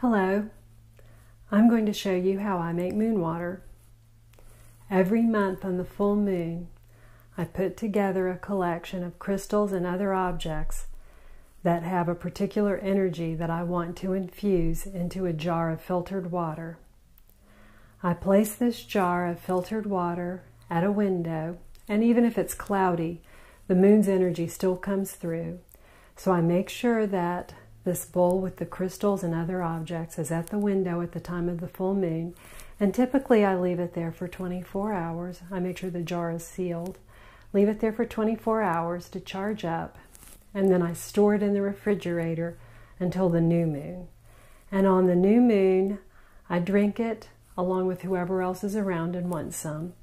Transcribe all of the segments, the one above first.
Hello, I'm going to show you how I make moon water. Every month on the full moon, I put together a collection of crystals and other objects that have a particular energy that I want to infuse into a jar of filtered water. I place this jar of filtered water at a window, and even if it's cloudy, the moon's energy still comes through. So I make sure that this bowl with the crystals and other objects is at the window at the time of the full moon, and typically I leave it there for 24 hours. I make sure the jar is sealed. Leave it there for 24 hours to charge up, and then I store it in the refrigerator until the new moon. And on the new moon, I drink it along with whoever else is around and wants some,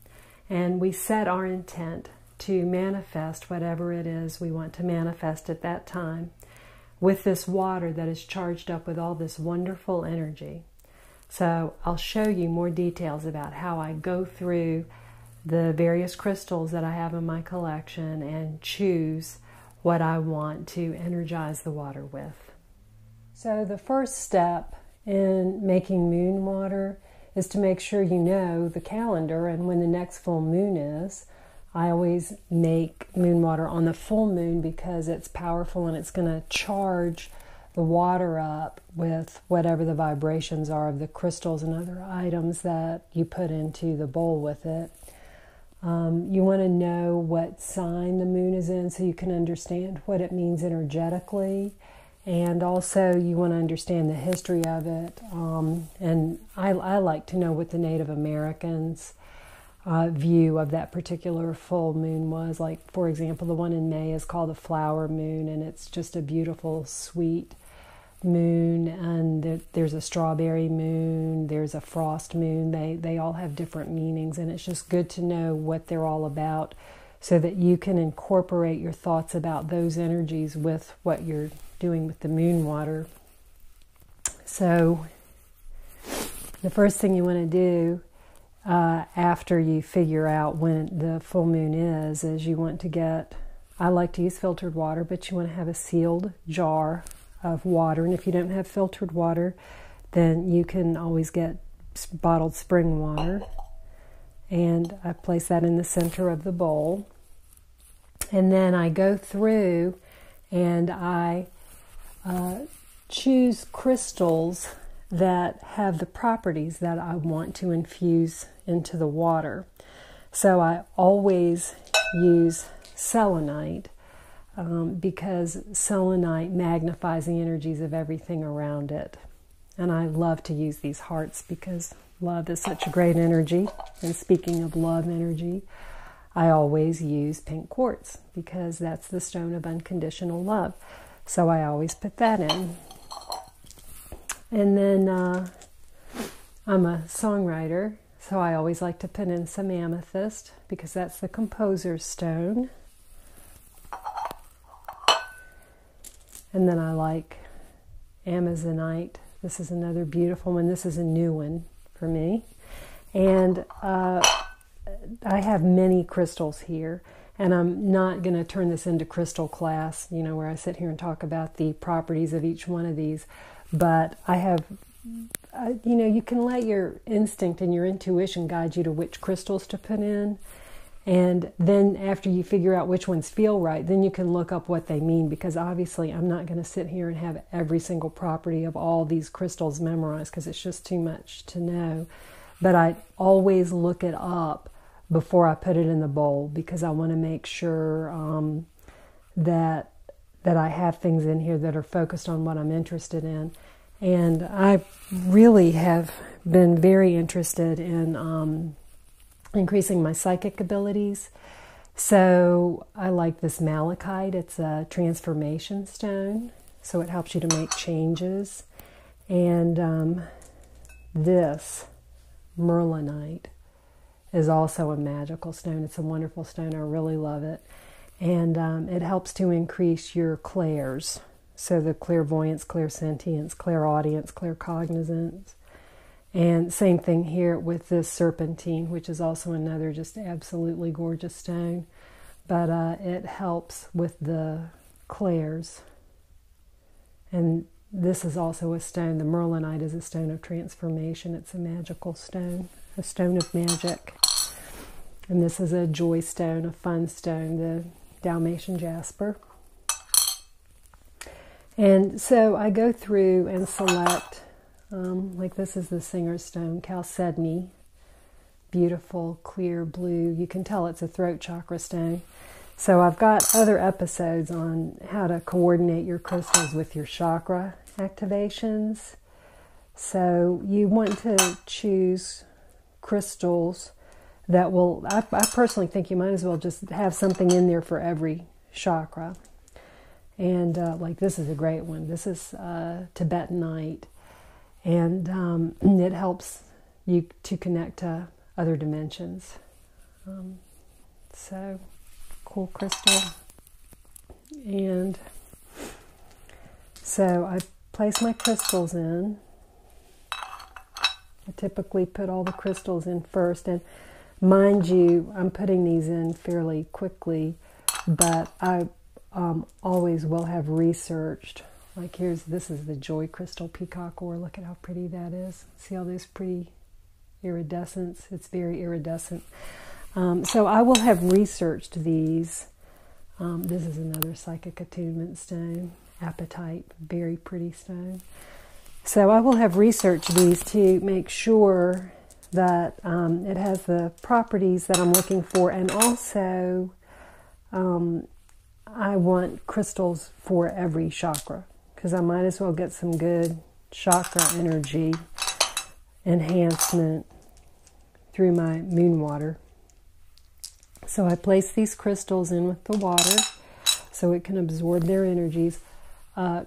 and we set our intent to manifest whatever it is we want to manifest at that time with this water that is charged up with all this wonderful energy. So I'll show you more details about how I go through the various crystals that I have in my collection and choose what I want to energize the water with. So the first step in making moon water is to make sure you know the calendar and when the next full moon is. I always make moon water on the full moon because it's powerful and it's going to charge the water up with whatever the vibrations are of the crystals and other items that you put into the bowl with it. You want to know what sign the moon is in so you can understand what it means energetically, and also you want to understand the history of it. And I like to know what the Native Americans' view of that particular full moon was. Like, for example, the one in May is called the flower moon, and it's just a beautiful, sweet moon. And there's a strawberry moon, there's a frost moon. They all have different meanings, and it's just good to know what they're all about so that you can incorporate your thoughts about those energies with what you're doing with the moon water. So the first thing you want to do after you figure out when the full moon is you want to get, I like to use filtered water, but you want to have a sealed jar of water. And if you don't have filtered water, then you can always get bottled spring water. And I place that in the center of the bowl. And then I go through and I choose crystals that have the properties that I want to infuse into the water. So I always use selenite because selenite magnifies the energies of everything around it. And I love to use these hearts because love is such a great energy. And speaking of love energy, I always use pink quartz because that's the stone of unconditional love. So I always put that in. And then I'm a songwriter, so I always like to put in some amethyst because that's the composer's stone. And then I like amazonite. This is another beautiful one. This is a new one for me. And I have many crystals here. And I'm not going to turn this into crystal class, you know, where I sit here and talk about the properties of each one of these. But I have, you know, you can let your instinct and your intuition guide you to which crystals to put in. And then after you figure out which ones feel right, then you can look up what they mean, because obviously I'm not going to sit here and have every single property of all these crystals memorized because it's just too much to know. But I always look it up before I put it in the bowl because I want to make sure that I have things in here that are focused on what I'm interested in. And I really have been very interested in increasing my psychic abilities. So I like this malachite. It's a transformation stone, so it helps you to make changes. And this merlinite is also a magical stone. It's a wonderful stone. I really love it. And it helps to increase your clairs. So the clairvoyance, clairsentience, clairaudience, claircognizance. And same thing here with this serpentine, which is also another just absolutely gorgeous stone. But it helps with the clairs. And this is also a stone. The merlinite is a stone of transformation. It's a magical stone, a stone of magic. And this is a joy stone, a fun stone, the Dalmatian jasper. And so I go through and select, like this is the singer's stone, chalcedony, beautiful, clear blue. You can tell it's a throat chakra stone. So I've got other episodes on how to coordinate your crystals with your chakra activations. So you want to choose crystals that will, I personally think you might as well just have something in there for every chakra. And like this is a great one. This is Tibetanite. And it helps you to connect to other dimensions. So cool crystal. And so I place my crystals in. I typically put all the crystals in first, and mind you, I'm putting these in fairly quickly, but I always will have researched. Like this is the Joy Crystal Peacock Ore. Look at how pretty that is. See all those pretty iridescence? It's very iridescent. So I will have researched these. This is another psychic attunement stone, apatite, very pretty stone. So I will have researched these to make sure that it has the properties that I'm looking for, and also I want crystals for every chakra, because I might as well get some good chakra energy enhancement through my moon water. So I place these crystals in with the water so it can absorb their energies.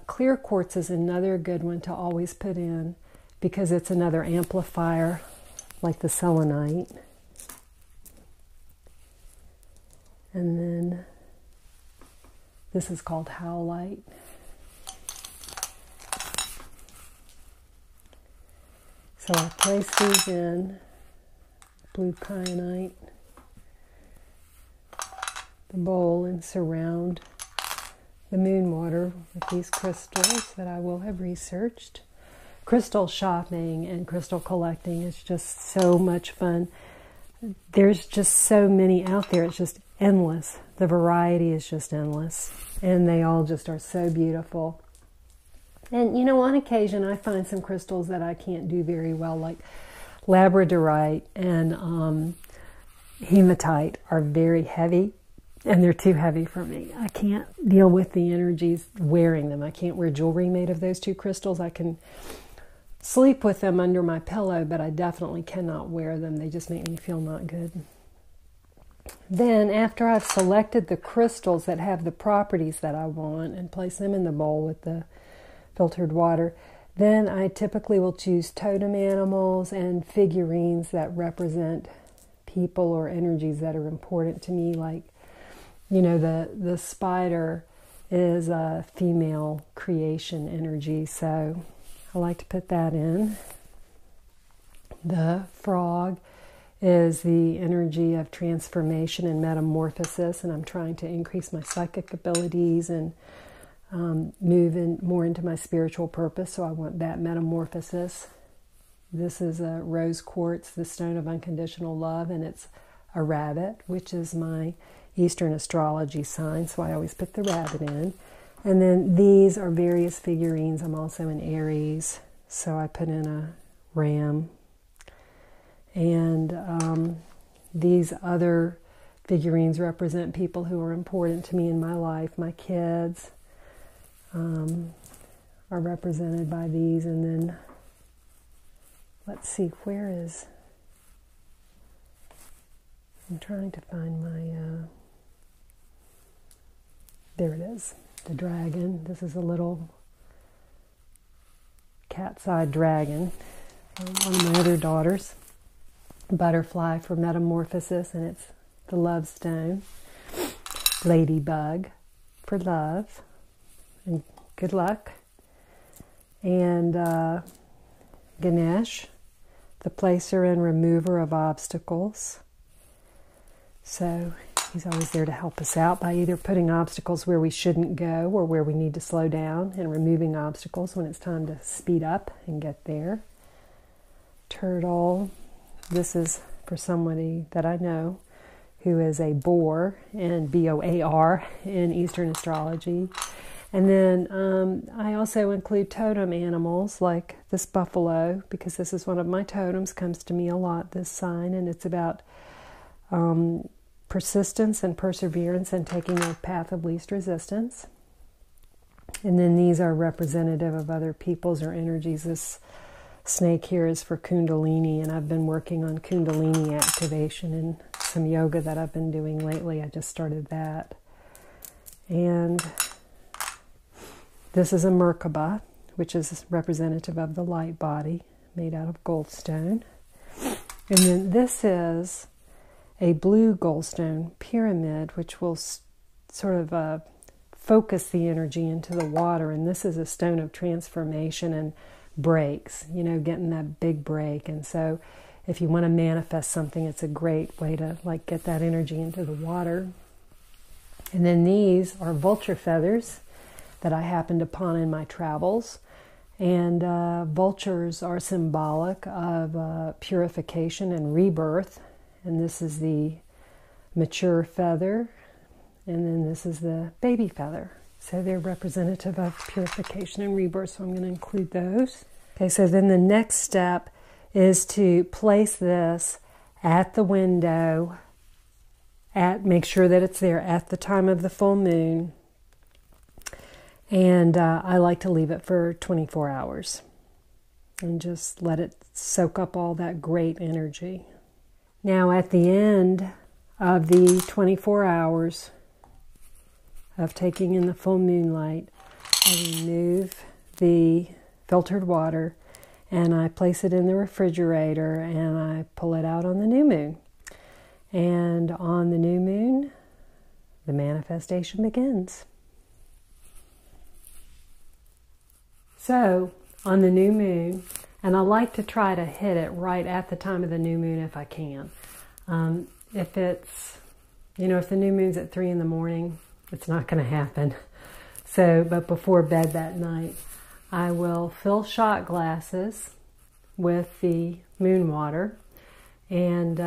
Clear quartz is another good one to always put in because it's another amplifier like the selenite. And then this is called howlite. So I place these in, blue kyanite, the bowl, and surround the moon water with these crystals that I will have researched. Crystal shopping and crystal collecting is just so much fun. There's just so many out there. It's just endless. The variety is just endless. And they all just are so beautiful. And you know, on occasion I find some crystals that I can't do very well, like labradorite and hematite are very heavy. And they're too heavy for me. I can't deal with the energies wearing them. I can't wear jewelry made of those two crystals. I can sleep with them under my pillow, but I definitely cannot wear them. They just make me feel not good. Then, after I've selected the crystals that have the properties that I want and place them in the bowl with the filtered water, then I typically will choose totem animals and figurines that represent people or energies that are important to me, like, you know, the spider is a female creation energy, so I like to put that in. The frog is the energy of transformation and metamorphosis, and I'm trying to increase my psychic abilities and move in more into my spiritual purpose, so I want that metamorphosis. This is a rose quartz, the stone of unconditional love, and it's a rabbit, which is my Eastern astrology sign, so I always put the rabbit in. And then these are various figurines. I'm also in Aries, so I put in a ram. And these other figurines represent people who are important to me in my life. My kids are represented by these. And then, let's see, where is... I'm trying to find my... There it is, the dragon. This is a little cat's-eyed dragon. One of my other daughters. Butterfly for metamorphosis, and it's the love stone. Ladybug for love and good luck. And Ganesh, the placer and remover of obstacles. So He's always there to help us out by either putting obstacles where we shouldn't go or where we need to slow down, and removing obstacles when it's time to speed up and get there. Turtle. This is for somebody that I know who is a boar, and B-O-A-R in Eastern astrology. And then I also include totem animals like this buffalo, because this is one of my totems, comes to me a lot, this sign, and it's about persistence and perseverance and taking a path of least resistance. And then these are representative of other peoples or energies. This snake here is for Kundalini, and I've been working on Kundalini activation in some yoga that I've been doing lately. I just started that. And this is a Merkaba, which is representative of the light body, made out of goldstone. And then this is a blue goldstone pyramid, which will sort of focus the energy into the water. And this is a stone of transformation and breaks, you know, getting that big break. And so if you want to manifest something, it's a great way to like get that energy into the water. And then these are vulture feathers that I happened upon in my travels. And vultures are symbolic of purification and rebirth. And this is the mature feather, and then this is the baby feather. So they're representative of purification and rebirth, so I'm going to include those. Okay, so then the next step is to place this at the window, make sure that it's there at the time of the full moon. And I like to leave it for 24 hours and just let it soak up all that great energy. Now at the end of the 24 hours of taking in the full moonlight, I remove the filtered water and I place it in the refrigerator and I pull it out on the new moon. And on the new moon, the manifestation begins. So, on the new moon, and I like to try to hit it right at the time of the new moon if I can. If it's, if the new moon's at 3 in the morning, it's not going to happen. So, but before bed that night, I will fill shot glasses with the moon water, and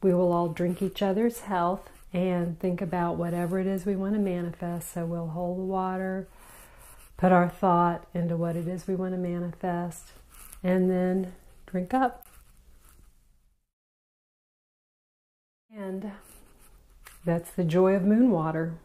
we will all drink each other's health and think about whatever it is we want to manifest. So we'll hold the water, put our thought into what it is we want to manifest, and then drink up. And that's the joy of moon water.